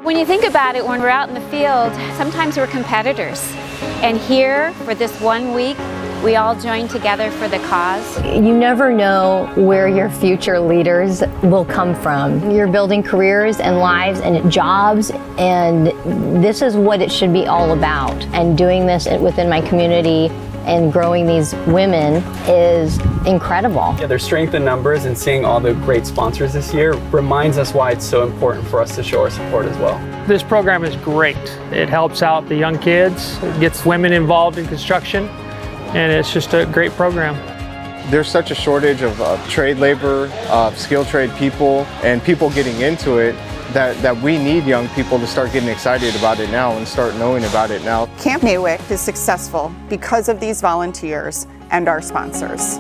When you think about it, when we're out in the field, sometimes we're competitors. And here, for this 1 week, we all join together for the cause. You never know where your future leaders will come from. You're building careers and lives and jobs, and this is what it should be all about. And doing this within my community and growing these women is incredible. Yeah, their strength in numbers and seeing all the great sponsors this year reminds us why it's so important for us to show our support as well. This program is great. It helps out the young kids, it gets women involved in construction, and it's just a great program. There's such a shortage of trade labor, skilled trade people, and people getting into it that we need young people to start getting excited about it now and start knowing about it now. Camp NAWIC is successful because of these volunteers and our sponsors.